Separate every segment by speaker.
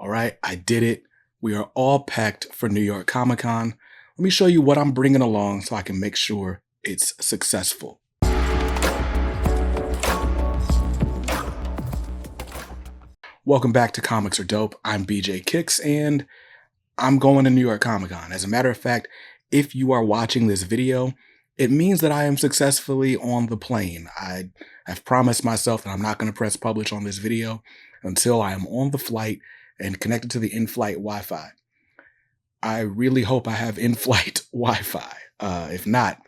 Speaker 1: All right, I did it. We are all packed for New York Comic Con. Let me show you what I'm bringing along so I can make sure it's successful. Welcome back to Comics Are Dope. I'm BJ Kicks and I'm going to New York Comic Con. As a matter of fact, if you are watching this video, it means that I am successfully on the plane. I have promised myself that I'm not going to press publish on this video until I am on the flight and connected to the in-flight Wi-Fi. I really hope I have in-flight Wi-Fi. If not,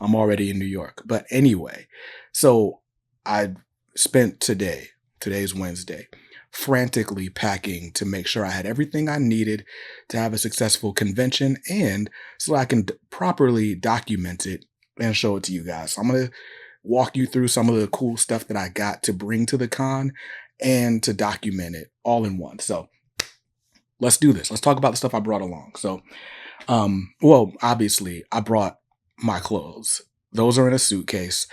Speaker 1: I'm already in New York. But anyway, so I spent today's Wednesday, frantically packing to make sure I had everything I needed to have a successful convention and so I can properly document it and show it to you guys. So I'm going to walk you through some of the cool stuff that I got to bring to the con and to document it all in one. So let's do this. Let's talk about the stuff I brought along. So, well, obviously I brought my clothes. Those are in a suitcase.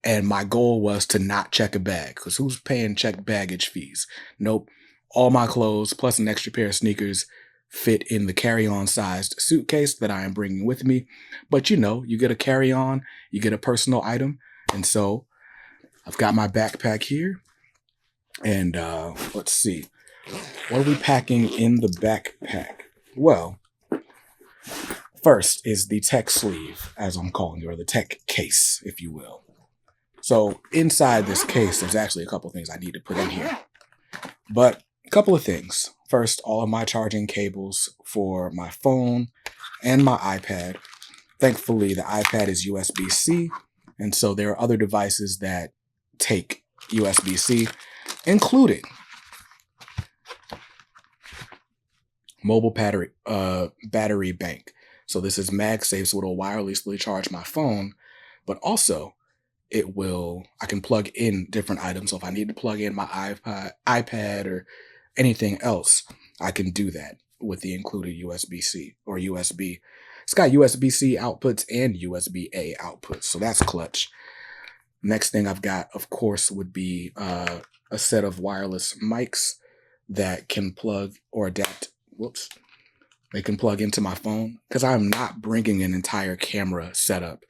Speaker 1: And my goal was to not check a bag, because who's paying check baggage fees? Nope. All my clothes plus an extra pair of sneakers fit in the carry-on sized suitcase that I am bringing with me. But you know, you get a carry-on, you get a personal item. And so I've got my backpack here. And let's see. What are we packing in the backpack? Well, first is the tech sleeve, as I'm calling it, or the tech case, if you will. So inside this case, there's actually a couple things I need to put in here. But a couple of things. First, all of my charging cables for my phone and my iPad. Thankfully, the iPad is USB-C, and so there are other devices that take USB-C, including mobile battery bank. So this is MagSafe, so it'll wirelessly charge my phone, but also I can plug in different items. So if I need to plug in my iPad or anything else, I can do that with the included USB-C or USB. It's got USB-C outputs and USB-A outputs, so that's clutch. Next thing I've got, of course, would be a set of wireless mics that can plug or adapt. They can plug into my phone, because I'm not bringing an entire camera setup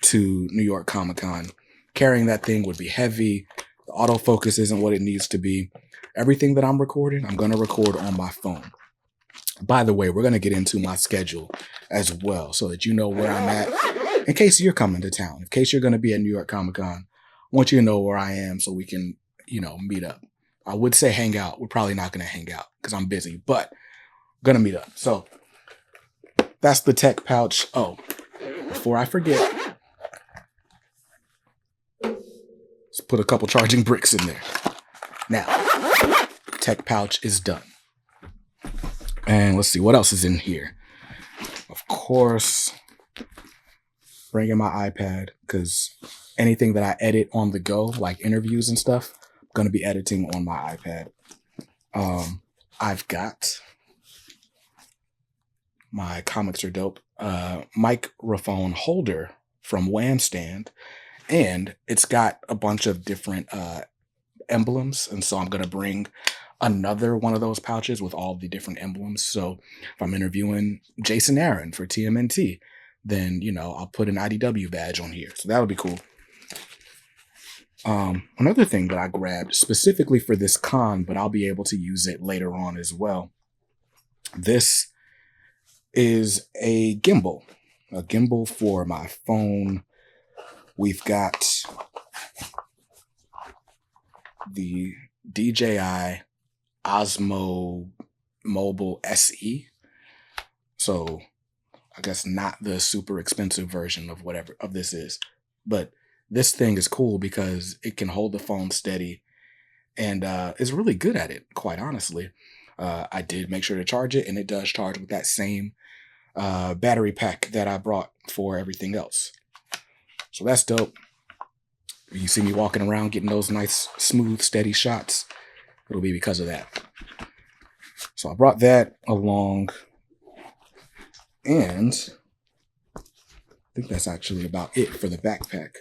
Speaker 1: to New York Comic Con. Carrying that thing would be heavy. The autofocus isn't what it needs to be. Everything that I'm recording, I'm going to record on my phone. By the way, we're going to get into my schedule as well so that you know where I'm at in case you're coming to town. In case you're going to be at New York Comic Con, I want you to know where I am so we can, meet up. I would say hang out. We're probably not going to hang out because I'm busy, but we're going to meet up. So that's the tech pouch. Oh, before I forget, let's put a couple charging bricks in there. Now, tech pouch is done. And let's see what else is in here. Of course, bringing my iPad, because anything that I edit on the go, like interviews and stuff, I'm going to be editing on my iPad. I've got my Comics Are Dope microphone holder from Wamstand, and it's got a bunch of different emblems, and so I'm going to bring another one of those pouches with all the different emblems. So if I'm interviewing Jason Aaron for TMNT, then, I'll put an IDW badge on here. So that'll be cool. Another thing that I grabbed specifically for this con, but I'll be able to use it later on as well. This is a gimbal for my phone. We've got the DJI Osmo Mobile SE. So I guess not the super expensive version of whatever of this is, but this thing is cool because it can hold the phone steady and is really good at it, quite honestly. I did make sure to charge it, and it does charge with that same battery pack that I brought for everything else. So that's dope. You see me walking around getting those nice, smooth, steady shots, it'll be because of that. So I brought that along, and I think that's actually about it for the backpack.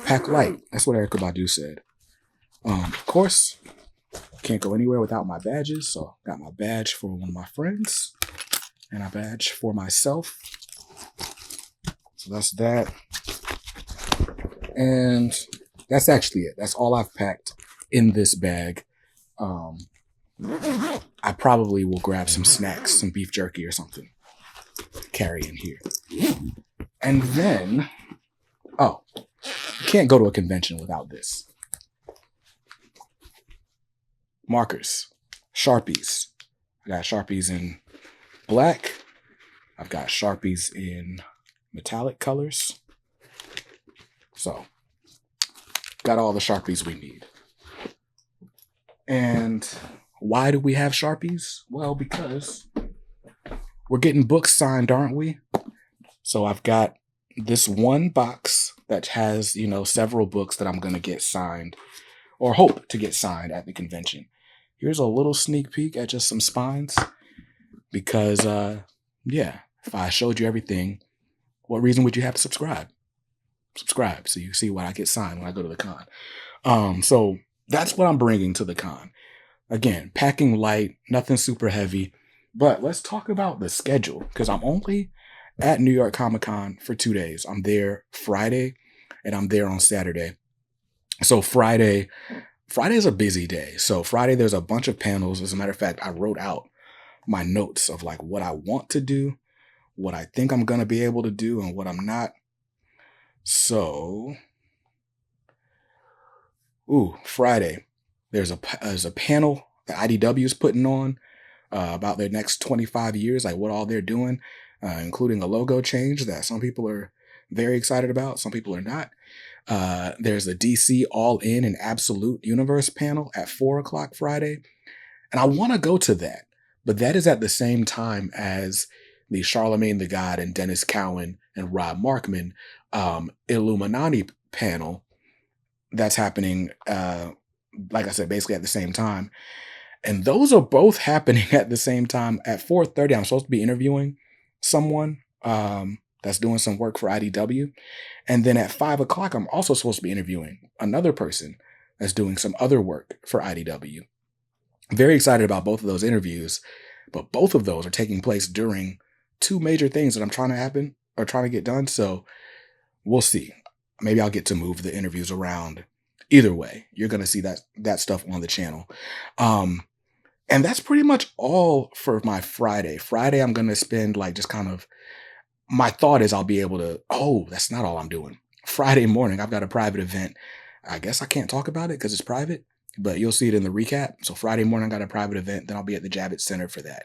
Speaker 1: Pack light. That's what Erykah Badu said. Of course, Can't go anywhere without my badges. So got my badge for one of my friends and a badge for myself. So that's that. And that's actually it. That's all I've packed in this bag. I probably will grab some snacks, some beef jerky or something, carry in here. And then, you can't go to a convention without this. Markers, Sharpies. I got Sharpies in black. I've got Sharpies in metallic colors. So, got all the Sharpies we need. And why do we have Sharpies? Well, because we're getting books signed, aren't we? So I've got this one box that has, several books that I'm going to get signed or hope to get signed at the convention. Here's a little sneak peek at just some spines because, if I showed you everything, what reason would you have to subscribe? Subscribe so you see what I get signed when I go to the con. So that's what I'm bringing to the con. Again, packing light, nothing super heavy. But let's talk about the schedule because I'm only at New York Comic Con for 2 days. I'm there Friday and I'm there on Saturday. So Friday is a busy day. So Friday, there's a bunch of panels. As a matter of fact, I wrote out my notes of like what I want to do, what I think I'm going to be able to do, and what I'm not. So, Friday, there's a panel that IDW is putting on about their next 25 years, like what all they're doing, including a logo change that some people are very excited about, some people are not. There's a DC All In and Absolute Universe panel at 4 o'clock Friday. And I want to go to that, but that is at the same time as the Charlemagne the God and Dennis Cowan and Rob Markman Illuminati panel that's happening, like I said, basically at the same time. And those are both happening at the same time. At 4:30, I'm supposed to be interviewing someone that's doing some work for IDW. And then at 5 o'clock, I'm also supposed to be interviewing another person that's doing some other work for IDW. Very excited about both of those interviews, but both of those are taking place during two major things that I'm trying to get done. So we'll see. Maybe I'll get to move the interviews around. Either way, you're going to see that stuff on the channel. And that's pretty much all for my Friday. Friday, I'm going to spend my thought is I'll be able to, that's not all I'm doing. Friday morning, I've got a private event. I guess I can't talk about it because it's private, but you'll see it in the recap. So Friday morning, I got a private event. Then I'll be at the Javits Center for that.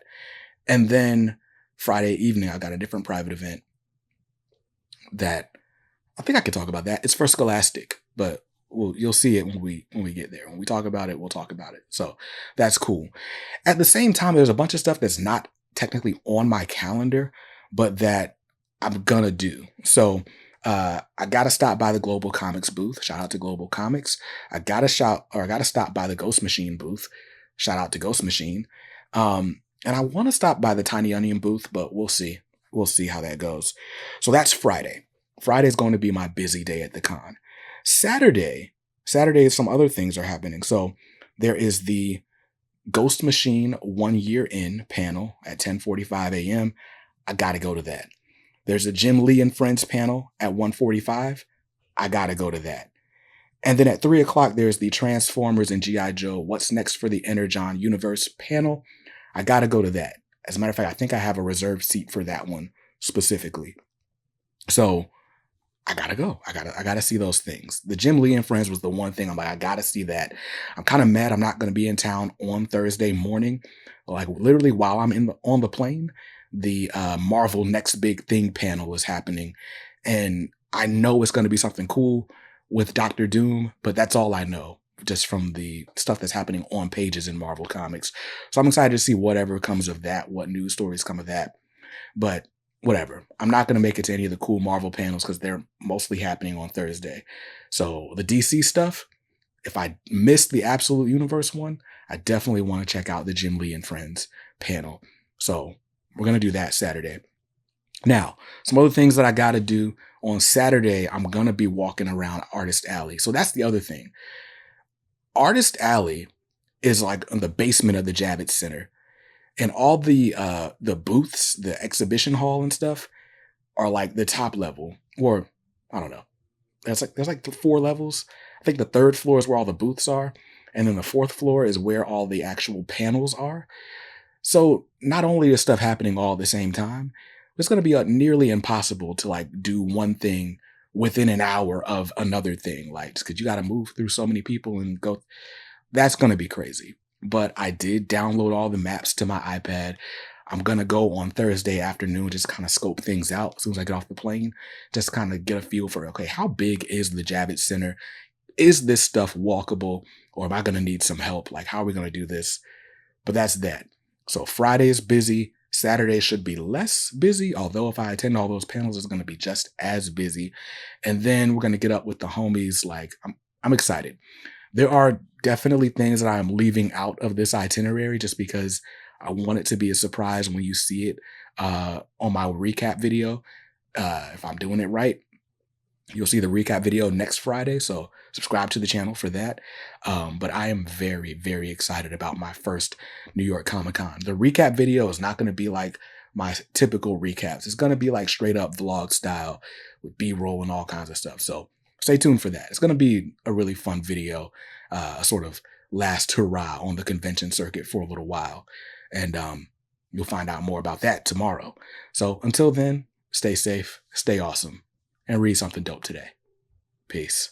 Speaker 1: And then Friday evening, I got a different private event that I think I could talk about that. It's for Scholastic, but you'll see it when we get there. When we talk about it, we'll talk about it. So that's cool. At the same time, there's a bunch of stuff that's not technically on my calendar, but that I'm gonna do. So I gotta stop by the Global Comics booth. Shout out to Global Comics. I gotta stop by the Ghost Machine booth. Shout out to Ghost Machine. And I want to stop by the Tiny Onion booth, but we'll see. We'll see how that goes. So that's Friday. Friday is going to be my busy day at the con. Saturday, some other things are happening. So there is the Ghost Machine 1 year in panel at 10:45 a.m. I got to go to that. There's a Jim Lee and Friends panel at 1:45. I got to go to that. And then at 3 o'clock, there's the Transformers and G.I. Joe What's Next for the Energon Universe panel. I got to go to that. As a matter of fact, I think I have a reserved seat for that one specifically. So I gotta go. I gotta see those things. The Jim Lee and Friends was the one thing I'm like, I gotta see that. I'm kind of mad I'm not gonna be in town on Thursday morning. Like literally while I'm on the plane, the Marvel Next Big Thing panel is happening. And I know it's gonna be something cool with Doctor Doom, but that's all I know just from the stuff that's happening on pages in Marvel Comics. So I'm excited to see whatever comes of that, what news stories come of that. But whatever. I'm not going to make it to any of the cool Marvel panels because they're mostly happening on Thursday. So the DC stuff, if I missed the Absolute Universe one, I definitely want to check out the Jim Lee and Friends panel. So we're going to do that Saturday. Now, some other things that I got to do on Saturday, I'm going to be walking around Artist Alley. So that's the other thing. Artist Alley is like in the basement of the Javits Center. And all the booths, the exhibition hall and stuff are like the top level. Or I don't know. There's like 4 levels. I think the 3rd floor is where all the booths are. And then the 4th floor is where all the actual panels are. So not only is stuff happening all at the same time, it's going to be nearly impossible to like do one thing within an hour of another thing. Like, because you got to move through so many people and go. That's going to be crazy. But I did download all the maps to my iPad. I'm going to go on Thursday afternoon, just kind of scope things out as soon as I get off the plane, just kind of get a feel for, okay, how big is the Javits Center? Is this stuff walkable, or am I going to need some help? Like, how are we going to do this? But that's that. So Friday is busy. Saturday should be less busy, although if I attend all those panels, it's going to be just as busy. And then we're going to get up with the homies. Like, I'm excited. There are definitely things that I'm leaving out of this itinerary just because I want it to be a surprise when you see it on my recap video. If I'm doing it right, you'll see the recap video next Friday, so subscribe to the channel for that. But I am very, very excited about my first New York Comic Con. The recap video is not going to be like my typical recaps. It's going to be like straight up vlog style with B-roll and all kinds of stuff. So stay tuned for that. It's going to be a really fun video, a sort of last hurrah on the convention circuit for a little while. And you'll find out more about that tomorrow. So until then, stay safe, stay awesome, and read something dope today. Peace.